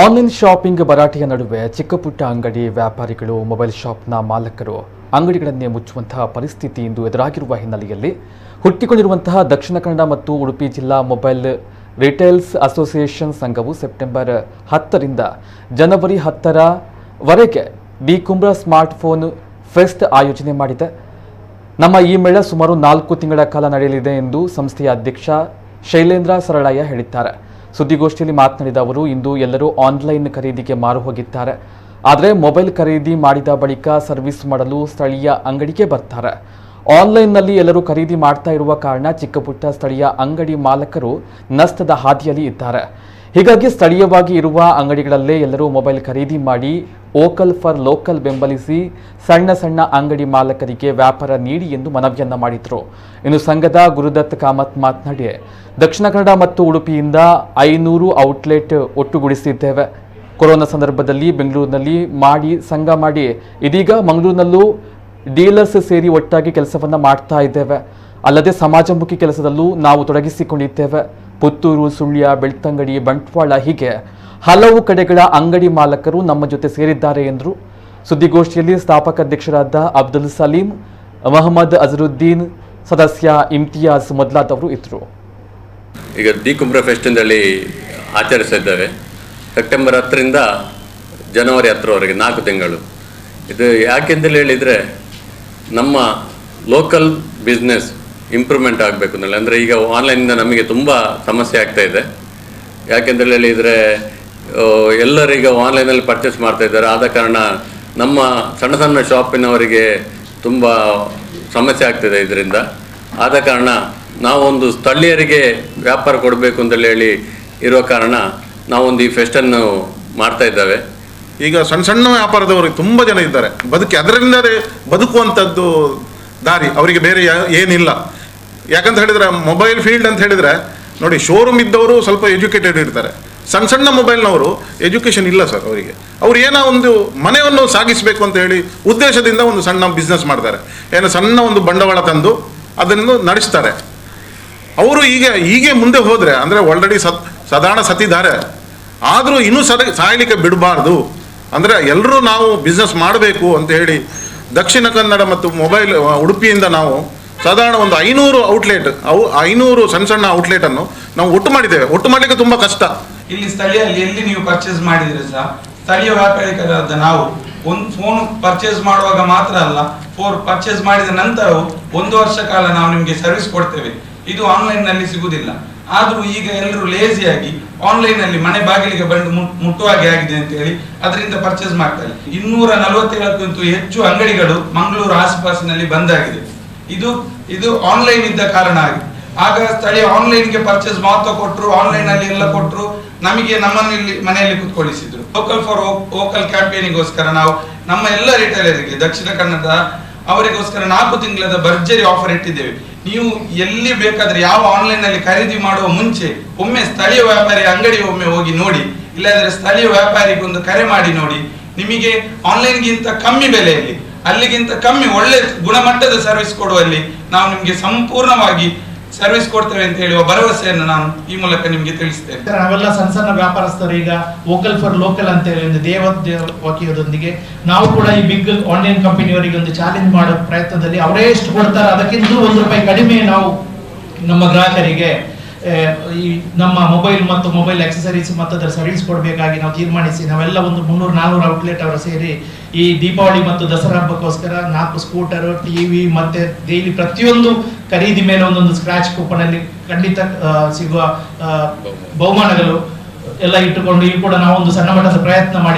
Online shopping ಭರಾಟೆಯ ನಡುವೆ ಚಿಕ್ಕಪುಟ್ಟ ಅಂಗಡಿ ವ್ಯಾಪಾರಿಗಳು ಮೊಬೈಲ್ ಶಾಪ್ನ ಮಾಲಕರು ಅಂಗಡಿಗಳನ್ನೇ ಮುಚ್ಚುವಂತಹ ಪರಿಸ್ಥಿತಿ ಇಂದು ಎದುರಾಗಿರುವ ಹಿನ್ನೆಲೆಯಲ್ಲಿ ಹುಟ್ಟಿಕೊಂಡಿರುವಂತಹ ದಕ್ಷಿಣ ಕನ್ನಡ ಮತ್ತು ಉಡುಪಿ ಜಿಲ್ಲಾ ಮೊಬೈಲ್ ರಿಟೇಲ್ಸ್ ಅಸೋಸಿಯೇಷನ್ ಸಂಘವು ಸೆಪ್ಟೆಂಬರ್ 10ರಿಂದ ಜನವರಿ 10ರವರೆಗೆ ಡಿ ಕುಂಬ್ರಾ ಸ್ಮಾರ್ಟ್ಫೋನ್ ಫೆಸ್ಟ್ ಆಯೋಜನೆ ಮಾಡಿದೆ. ನಮ್ಮ ಈ ಮೇಳ ಸುಮಾರು 4 ತಿಂಗಳ ಕಾಲ ನಡೆಯಲಿದೆ ಎಂದು ಸಂಸ್ಥೆಯ ಅಧ್ಯಕ್ಷ ಶೈಲೇಂದ್ರ ಸರಳಯ್ಯ ಹೇಳಿದ್ದಾರೆ. ಸುದ್ದಿಗೋಷ್ಠಿಯಲ್ಲಿ ಮಾತನಾಡಿದ ಅವರು, ಇಂದು ಎಲ್ಲರೂ ಆನ್ಲೈನ್ ಖರೀದಿಗೆ ಮಾರು ಹೋಗಿದ್ದಾರೆ. ಆದರೆ ಮೊಬೈಲ್ ಖರೀದಿ ಮಾಡಿದ ಬಳಿಕ ಸರ್ವಿಸ್ ಮಾಡಲು ಸ್ಥಳೀಯ ಅಂಗಡಿಗೆ ಬರ್ತಾರೆ. ಆನ್ಲೈನ್ನಲ್ಲಿ ಎಲ್ಲರೂ ಖರೀದಿ ಮಾಡ್ತಾ ಇರುವ ಕಾರಣ ಚಿಕ್ಕಪುಟ್ಟ ಸ್ಥಳೀಯ ಅಂಗಡಿ ಮಾಲಕರು ನಷ್ಟದ ಹಾದಿಯಲ್ಲಿ ಇದ್ದಾರೆ. ಹೀಗಾಗಿ ಸ್ಥಳೀಯವಾಗಿ ಇರುವ ಅಂಗಡಿಗಳಲ್ಲೇ ಎಲ್ಲರೂ ಮೊಬೈಲ್ ಖರೀದಿ ಮಾಡಿ ವೋಕಲ್ ಫಾರ್ ಲೋಕಲ್ ಬೆಂಬಲಿಸಿ ಸಣ್ಣ ಸಣ್ಣ ಅಂಗಡಿ ಮಾಲಕರಿಗೆ ವ್ಯಾಪಾರ ನೀಡಿ ಎಂದು ಮನವಿಯನ್ನ ಮಾಡಿದರು. ಇನ್ನು ಸಂಘದ ಗುರುದತ್ ಕಾಮತ್ ಮಾತನಾಡಿ, ದಕ್ಷಿಣ ಕನ್ನಡ ಮತ್ತು ಉಡುಪಿಯಿಂದ 500 ಔಟ್ಲೆಟ್ ಒಟ್ಟುಗೂಡಿಸಿದ್ದೇವೆ. ಕೊರೋನಾ ಸಂದರ್ಭದಲ್ಲಿ ಬೆಂಗಳೂರಿನಲ್ಲಿ ಸಂಘ ಮಾಡಿ ಇದೀಗ ಮಂಗಳೂರಿನಲ್ಲೂ ಡೀಲರ್ಸ್ ಸೇರಿ ಒಟ್ಟಾಗಿ ಕೆಲಸವನ್ನ ಮಾಡ್ತಾ ಇದ್ದೇವೆ. ಅಲ್ಲದೆ ಸಮಾಜಮುಖಿ ಕೆಲಸದಲ್ಲೂ ನಾವು ತೊಡಗಿಸಿಕೊಂಡಿದ್ದೇವೆ. ಪುತ್ತೂರು, ಸುಳ್ಯ, ಬೆಳ್ತಂಗಡಿ, ಬಂಟ್ವಾಳ ಹೀಗೆ ಹಲವು ಕಡೆಗಳ ಅಂಗಡಿ ಮಾಲಕರು ನಮ್ಮ ಜೊತೆ ಸೇರಿದ್ದಾರೆ ಎಂದರು. ಸುದ್ದಿಗೋಷ್ಠಿಯಲ್ಲಿ ಸ್ಥಾಪಕ ಅಧ್ಯಕ್ಷರಾದ ಅಬ್ದುಲ್ ಸಲೀಂ, ಮೊಹಮ್ಮದ್ ಅಜರುದ್ದೀನ್, ಸದಸ್ಯ ಇಮ್ತಿಯಾಜ್ ಮೊದಲಾದವರು ಇದ್ದರು. ಈಗ ಡಿ ಕುಂಬ್ರಾ ಫೆಸ್ಟ್ ಅಂತೇಳಿ ಆಚರಿಸ್ತಾ ಇದ್ದೇವೆ. ಸೆಪ್ಟೆಂಬರ್ 10ರಿಂದ ಜನವರಿ 10ರವರೆಗೆ 4 ತಿಂಗಳು. ಇದು ಯಾಕೆಂತೇಳಿ ಹೇಳಿದರೆ, ನಮ್ಮ ಲೋಕಲ್ ಬಿಸ್ನೆಸ್ ಇಂಪ್ರೂವ್ಮೆಂಟ್ ಆಗಬೇಕು ಅಂತೇಳಿ. ಅಂದರೆ ಈಗ ಆನ್ಲೈನಿಂದ ನಮಗೆ ತುಂಬ ಸಮಸ್ಯೆ ಆಗ್ತಾ ಇದೆ. ಯಾಕೆಂತೇಳಿ ಹೇಳಿದರೆ, ಎಲ್ಲರೀಗ ಆನ್ಲೈನಲ್ಲಿ ಪರ್ಚೇಸ್ ಮಾಡ್ತಾ ಇದ್ದಾರೆ. ಆದ ಕಾರಣ ನಮ್ಮ ಸಣ್ಣ ಸಣ್ಣ ಶಾಪಿನವರಿಗೆ ತುಂಬ ಸಮಸ್ಯೆ ಆಗ್ತಿದೆ ಇದರಿಂದ. ಆದ ಕಾರಣ ನಾವೊಂದು ಸ್ಥಳೀಯರಿಗೆ ವ್ಯಾಪಾರ ಕೊಡಬೇಕು ಅಂತೇಳಿ ಹೇಳಿ ಇರೋ ಕಾರಣ ನಾವೊಂದು ಈ ಫೆಸ್ಟನ್ನು ಮಾಡ್ತಾ ಇದ್ದೇವೆ. ಈಗ ಸಣ್ಣ ಸಣ್ಣ ವ್ಯಾಪಾರದವರಿಗೆ ತುಂಬ ಜನ ಇದ್ದಾರೆ. ಅದರಿಂದಲೇ ಬದುಕುವಂಥದ್ದು ದಾರಿ ಅವರಿಗೆ ಬೇರೆ ಏನಿಲ್ಲ. ಯಾಕಂತ ಹೇಳಿದರೆ, ಮೊಬೈಲ್ ಫೀಲ್ಡ್ ಅಂತ ಹೇಳಿದರೆ ನೋಡಿ, ಶೋರೂಮ್ ಇದ್ದವರು ಸ್ವಲ್ಪ ಎಜುಕೇಟೆಡ್ ಇರ್ತಾರೆ. ಸಣ್ಣ ಸಣ್ಣ ಮೊಬೈಲ್ನವರು ಎಜುಕೇಷನ್ ಇಲ್ಲ ಸರ್. ಅವ್ರು ಏನೋ ಒಂದು ಮನೆಯನ್ನು ಸಾಗಿಸಬೇಕು ಅಂತ ಹೇಳಿ ಉದ್ದೇಶದಿಂದ ಒಂದು ಸಣ್ಣ ಬಿಸ್ನೆಸ್ ಮಾಡ್ತಾರೆ. ಏನೋ ಸಣ್ಣ ಒಂದು ಬಂಡವಾಳ ತಂದು ಅದನ್ನು ನಡೆಸ್ತಾರೆ. ಅವರು ಹೀಗೆ ಮುಂದೆ ಹೋದರೆ, ಅಂದರೆ ಆಲ್ರೆಡಿ ಸಾಧಾರಣ ಸತ್ತಿದ್ದಾರೆ, ಆದರೂ ಇನ್ನೂ ಸಾಯಲಿಕ್ಕೆ ಬಿಡಬಾರ್ದು. ಅಂದರೆ ಎಲ್ಲರೂ ನಾವು ಬಿಸ್ನೆಸ್ ಮಾಡಬೇಕು ಅಂತ ಹೇಳಿ ದಕ್ಷಿಣ ಕನ್ನಡ ಮತ್ತು ಮೊಬೈಲ್ ಉಡುಪಿಯಿಂದ ನಾವು ಸಾಧಾರಣ ಒಂದು 500 ಔಟ್ಲೆಟ್, 500 ಸಣ್ಣ ಸಣ್ಣ ಔಟ್ಲೆಟನ್ನು ನಾವು ಒಟ್ಟು ಮಾಡಿದ್ದೇವೆ. ಒಟ್ಟು ಮಾಡಲಿಕ್ಕೆ ತುಂಬ ಕಷ್ಟ. ಇಲ್ಲಿ ಸ್ಥಳೀಯಲ್ಲಿ ಎಲ್ಲಿ ನೀವು ಪರ್ಚೇಸ್ ಮಾಡಿದ್ರೆ ಸಹ ಸ್ಥಳೀಯ ವ್ಯಾಪಾರಿಕರಾದ ನಾವು ಒಂದು ಫೋನ್ ಪರ್ಚೇಸ್ ಮಾಡುವಾಗ ಮಾತ್ರ ಅಲ್ಲ, ಫೋನ್ ಪರ್ಚೇಸ್ ಮಾಡಿದ ನಂತರವೂ 1 ವರ್ಷ ಕಾಲ ನಾವು ನಿಮಗೆ ಸರ್ವಿಸ್ ಕೊಡ್ತೇವೆ. ಇದು ಆನ್ಲೈನ್ನಲ್ಲಿ ಸಿಗುವುದಿಲ್ಲ. ಆದರೂ ಈಗ ಎಲ್ಲರೂ ಲೇಸಿಯಾಗಿ ಆನ್ಲೈನ್ನಲ್ಲಿ ಮನೆ ಬಾಗಿಲಿಗೆ ಬಂದು ಮುಟ್ಟುವಾಗೆ ಆಗಿದೆ ಅಂತ ಹೇಳಿ ಅದರಿಂದ ಪರ್ಚೇಸ್ ಮಾಡ್ತಾರೆ. 247ಕ್ಕಿಂತ ಹೆಚ್ಚು ಅಂಗಡಿಗಳು ಮಂಗಳೂರು ಆಸುಪಾಸಿನಲ್ಲಿ ಬಂದಾಗಿದೆ. ಇದು ಆನ್ಲೈನ್ ಇದ್ದ ಕಾರಣ ಆಗಿದೆ. ಆಗ ಸ್ಥಳೀಯ ಆನ್ಲೈನ್ಗೆ ಪರ್ಚೇಸ್ ಮಹತ್ವ ಕೊಟ್ಟರು, ಆನ್ಲೈನ್ ಅಲ್ಲಿ ಎಲ್ಲ ಕೊಟ್ಟರು. ನಮ್ಮನ್ನು ಇಲ್ಲಿ ಮನೆಯಲ್ಲಿ ಕುತ್ಕೊಳಿಸಿದ್ರು. ಲೋಕಲ್ ಫಾರ್ ವೋಕಲ್ ಕ್ಯಾಂಪೇನಿಗೋಸ್ಕರ ನಾವು ನಮ್ಮ ಎಲ್ಲ ರಿಟೇಲರಿಗೆ ದಕ್ಷಿಣ ಕನ್ನಡ ಅವರಿಗೋಸ್ಕರ 4 ತಿಂಗಳ ಭರ್ಜರಿ ಆಫರ್ ಇಟ್ಟಿದ್ದೇವೆ. ನೀವು ಎಲ್ಲಿ ಬೇಕಾದ್ರೆ ಯಾವ ಆನ್ಲೈನ್ ಅಲ್ಲಿ ಖರೀದಿ ಮಾಡುವ ಮುಂಚೆ ಒಮ್ಮೆ ಸ್ಥಳೀಯ ವ್ಯಾಪಾರಿ ಅಂಗಡಿ ಒಮ್ಮೆ ಹೋಗಿ ನೋಡಿ, ಇಲ್ಲಾಂದ್ರೆ ಸ್ಥಳೀಯ ವ್ಯಾಪಾರಿಗೆ ಒಂದು ಕರೆ ಮಾಡಿ ನೋಡಿ. ನಿಮಗೆ ಆನ್ಲೈನ್ಗಿಂತ ಕಮ್ಮಿ ಬೆಲೆಯಲ್ಲಿ, ಅಲ್ಲಿಗಿಂತ ಕಮ್ಮಿ ಒಳ್ಳೆ ಗುಣಮಟ್ಟದ ಸರ್ವಿಸ್ ಕೊಡುವಲ್ಲಿ ನಾವು ನಿಮಗೆ ಸಂಪೂರ್ಣವಾಗಿ ಸರ್ವಿಸ್ ಕೊಡ್ತೇವೆ ಅಂತ ಹೇಳುವ ಭರವಸೆಯನ್ನು ನಾನು ಈ ಮೂಲಕ ನಿಮಗೆ ತಿಳಿಸ್ತೇನೆ. ನಾವೆಲ್ಲ ಸಣ್ಣ ಸಣ್ಣ ವ್ಯಾಪಾರಸ್ಥರು ಈಗ ವೋಕಲ್ ಫಾರ್ ಲೋಕಲ್ ಅಂತ ಹೇಳಿ ಒಂದು ದೇವವಾಕ್ಯದೊಂದಿಗೆ ನಾವು ಕೂಡ ಈ ಬಿಗ್ ಆನ್ಲೈನ್ ಕಂಪನಿಯವರಿಗೆ ಒಂದು ಚಾಲೆಂಜ್ ಮಾಡೋ ಪ್ರಯತ್ನದಲ್ಲಿ ಅವರೇ ಎಷ್ಟು ಕೊಡ್ತಾರೆ ಅದಕ್ಕಿಂತ ₹1 ಕಡಿಮೆ ನಾವು ನಮ್ಮ ಗ್ರಾಹಕರಿಗೆ ಈ ನಮ್ಮ ಮೊಬೈಲ್ ಮತ್ತು ಮೊಬೈಲ್ ಆಕ್ಸೆಸರೀಸ್ ಮತ್ತು ಅದರ ಸರ್ವಿಸ್ ಕೊಡಬೇಕಾಗಿ ನಾವು ತೀರ್ಮಾನಿಸಿ ನಾವೆಲ್ಲ ಒಂದು 300-400 ಔಟ್ಲೆಟ್ ಅವರು ಸೇರಿ ಈ ದೀಪಾವಳಿ ಮತ್ತು ದಸರಾ ಹಬ್ಬಕ್ಕೋಸ್ಕರ 4 ಸ್ಕೂಟರ್, ಟಿವಿ ಮತ್ತೆ ಡೈಲಿ ಪ್ರತಿಯೊಂದು ಖರೀದಿ ಮೇಲೆ ಒಂದೊಂದು ಸ್ಕ್ರಾಚ್ ಕೂಪನ್ ಅಲ್ಲಿ ಖಂಡಿತ ಸಿಗುವ ಬಹುಮಾನಗಳು ಎಲ್ಲ ಇಟ್ಟುಕೊಂಡು ಈ ಕೂಡ ನಾವು ಒಂದು ಸಣ್ಣ ಮಟ್ಟದ ಪ್ರಯತ್ನ ಮಾಡಿ